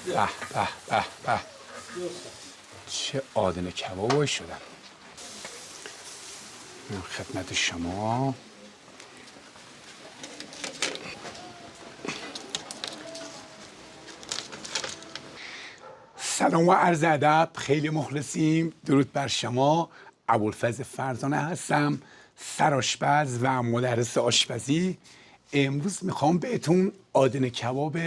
به به به به، چه آدم کبابی شدم. خدمت شما. سلام و عرض ادب، خیلی مخلصیم. درود بر شما. ابوالفضل فرزانه هستم، سرآشپز و مدرس آشپزی. امروز میخوام بهتون آدن کباب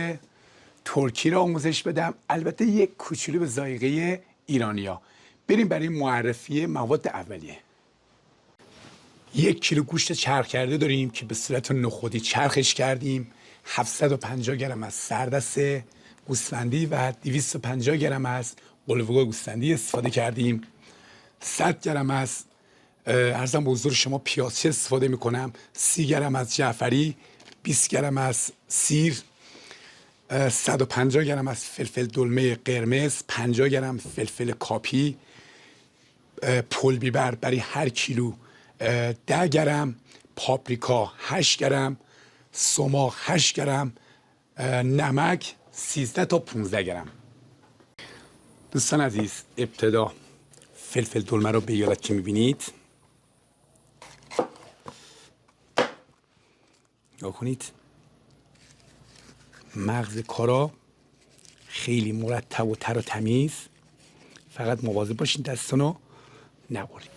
ترکی را آموزش بدم، البته یک کوچولو به ذائقه ایرانیا. بریم برای معرفی مواد اولیه. 1 کیلو گوشت چرخ کرده داریم که به صورت نخودی چرخش کردیم. 750 گرم از سردست گوسفندی و 250 گرم از قلوه گوسفندی استفاده کردیم. 100 گرم از ارزم به حضور شما پیازچی استفاده میکنم. 30 گرم از جعفری، 20 گرم از سیر، 150 گرم از فلفل دلمه قرمز، 50 گرم فلفل کاپی، پل بیبر برای هر کیلو 10 گرم، پاپریکا 8 گرم، سماق 8 گرم، نمک 13 تا 15 گرم. دوستان عزیز، ابتدا فلفل دلمه رو به حالت که میبینید نگاه کنید. مغز کارا خیلی مرتب و تر و تمیز، فقط مواظب باشین دستانو نبرید.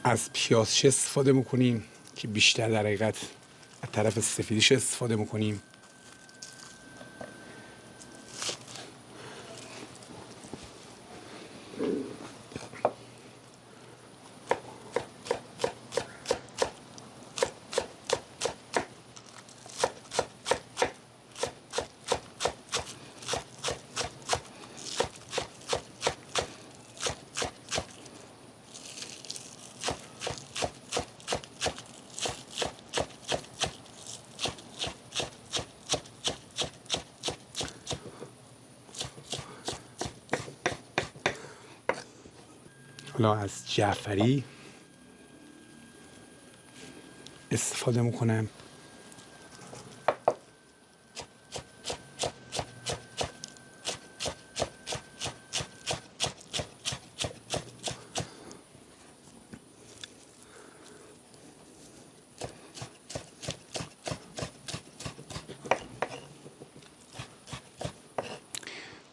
از پیازچی استفاده میکنیم که بیشتر در حقیقت از طرف سفیدیش استفاده میکنیم. حالا از جعفری استفاده میکنم.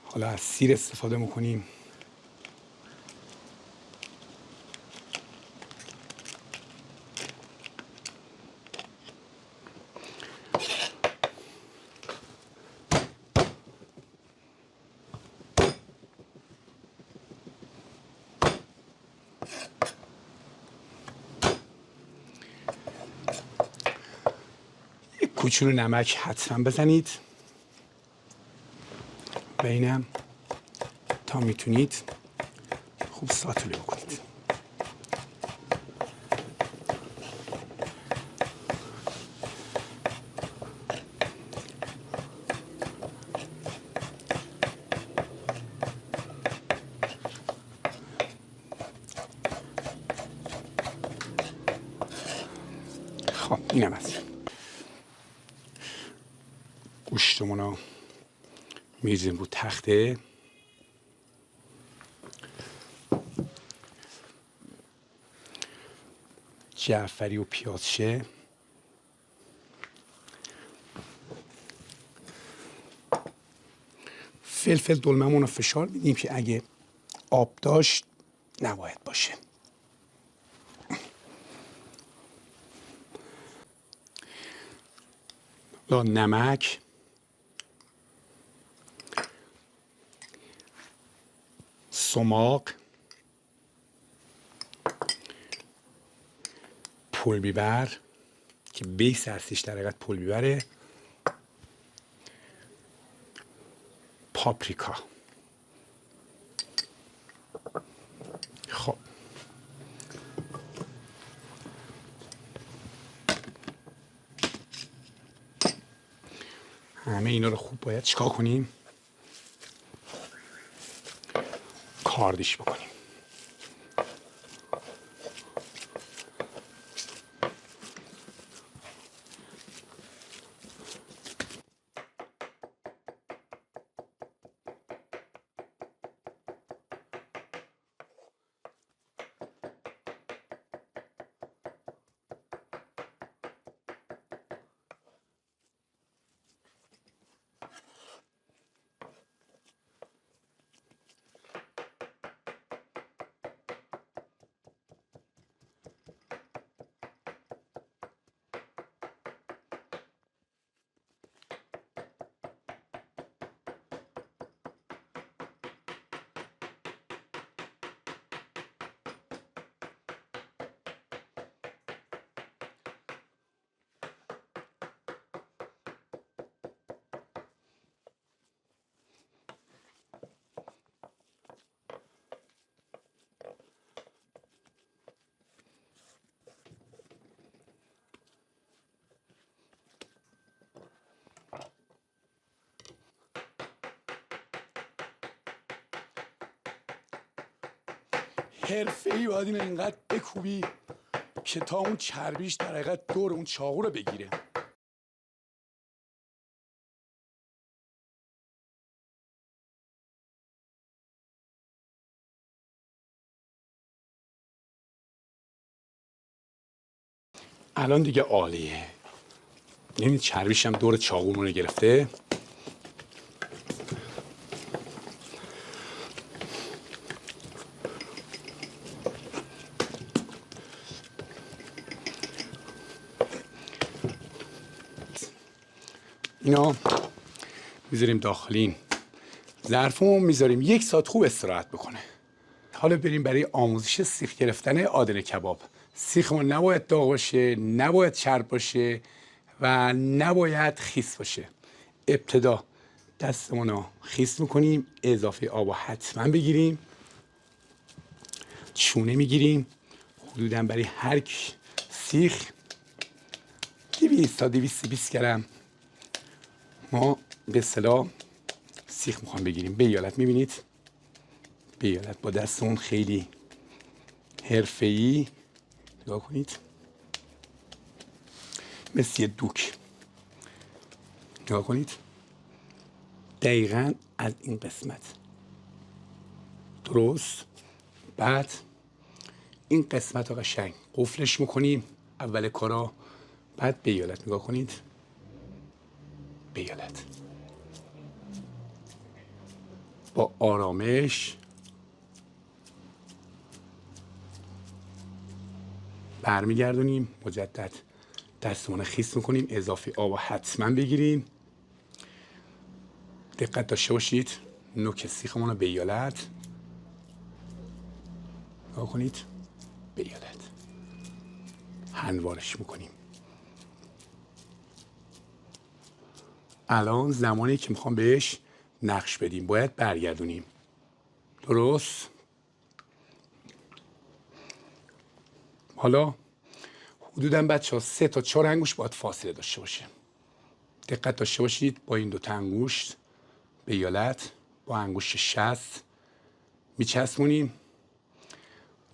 حالا از سیر استفاده میکنیم. کوچولو نمک حتما بزنید و اینم تا میتونید خوب ساتوله بکنید. خب اینم از گوشتمون رو میریزیم رو تخته. جعفری و پیازشه. فلفل دلممون رو فشار میدیم که اگه آب داشت نباید باشه. نمک، سماق، پل بیبر که بیس هستش در حقیقت پل بیبره، پاپریکا. خب همه اینا رو خوب باید چیکار کنیم؟ کاردش بکنیم. حرفه‌ای باید اینو اینقدر بکوبی که تا اون چربیش در حقیقت دور اون چاقو رو بگیره. الان دیگه عالیه. این چربیش هم دور چاقومون رو گرفته. اینا میذاریم داخلین ظرفمون، میذاریم 1 ساعت خوب استراحت بکنه. حالا بریم برای آموزش سیخ گرفتن آدن کباب. سیخمون نباید داغ باشه، نباید چرب باشه و نباید خیس باشه. ابتدا دستمون رو خیس میکنیم، اضافه آب رو حتما بگیریم، چونه میگیریم حدودا برای هر سیخ 200 تا 220 گرم ما به اصطلاح سیخ میخوام بگیریم. به ایالت میبینید، به ایالت با دستمون خیلی حرفه‌ای نگاه کنید، مثل یه دوک نگاه کنید، دقیقاً از این قسمت درست. بعد این قسمت رو قشنگ قفلش میکنیم اول کارا. بعد به ایالت نگاه کنید، به ایالت با آرامش برمیگردونیم، مجدد دستمون خیس میکنیم، اضافه آب حتما بگیریم. دقت داشته باشید نوک سیخمون رو به ایالت نگاه کنید، به ایالت هنوارش میکنیم. الان زمانی که میخوام بهش نقش بدیم باید برگردونیم، درست؟ حالا حدوداً بچه ها 3 تا 4 انگشت باید فاصله داشته باشه. دقت داشته باشید با این 2 تا انگشت به ایالت با انگشت شست میچسبونیم.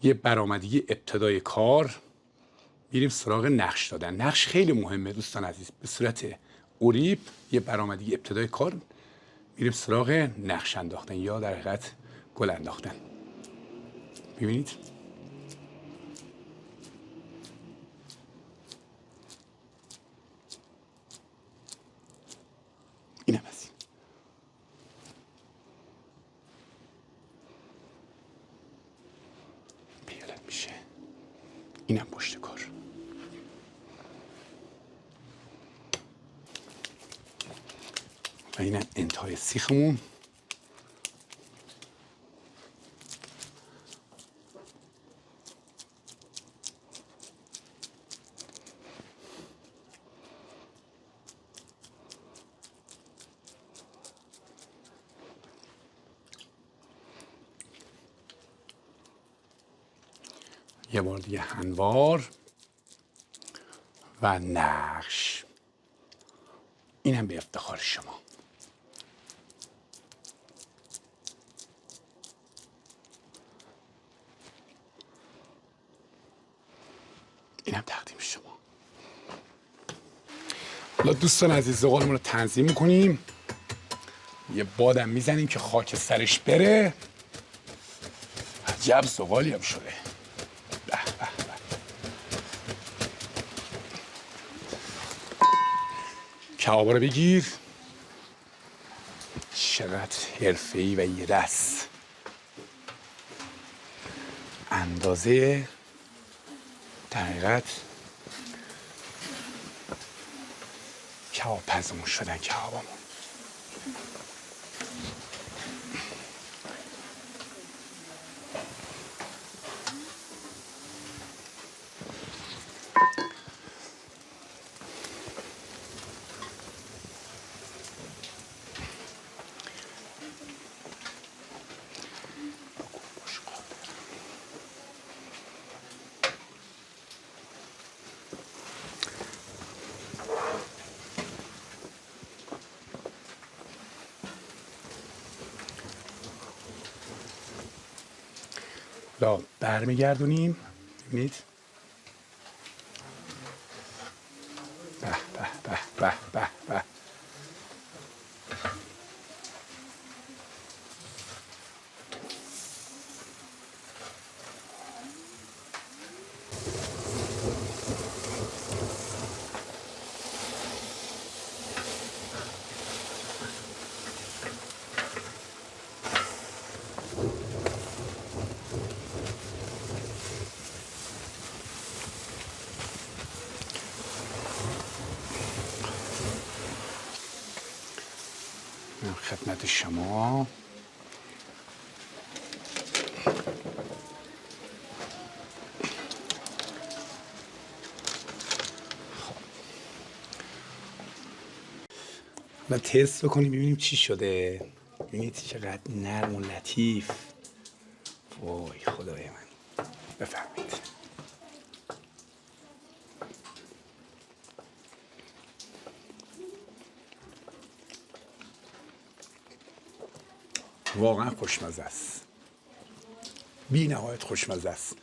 یه برآمدگی ابتدای کار میریم سراغ نقش دادن. نقش خیلی مهمه دوستان عزیز. به صورت اوریب یه برآمدگی ابتدای کار میریم سراغ نقش انداختن یا در حقیقت گل انداختن. ببینید اینم پشت کار. و اینم انتهای سیخمون. یه بار دیگه هموار و نقش. اینم به افتخار شما. اینم تقدیم شما. حالا دوستان عزیز زغالمون رو تنظیم میکنیم. یه بادم میزنیم که خاک سرش بره. عجب زغالی هم شده. کبابا رو بگیر. چقدر حرفه‌ای و یه دست. اندازه در حقیقت کباب پزمون شدن کبابمون. لا برمیگردونیم. ببینید به به به به به به. خدمت شما. و تست بکنیم ببینیم چی شده. ببینید چقدر نرم و لطیف. وای خدای من. بفرمایید. واقعا خوشمزه است. بی نهایت خوشمزه است.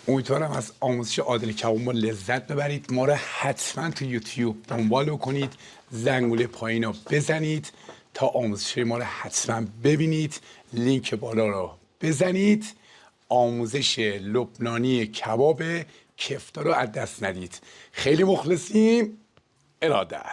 امیدوارم از آموزش عادل کباب ما لذت ببرید. ما رو حتما تو یوتیوب دنبال بکنید. زنگوله پایین رو بزنید تا آموزش ما رو حتما ببینید. لینک بالا رو بزنید. آموزش لبنانی کباب کفتا رو از دست ندید. خیلی مخلصیم. اراده.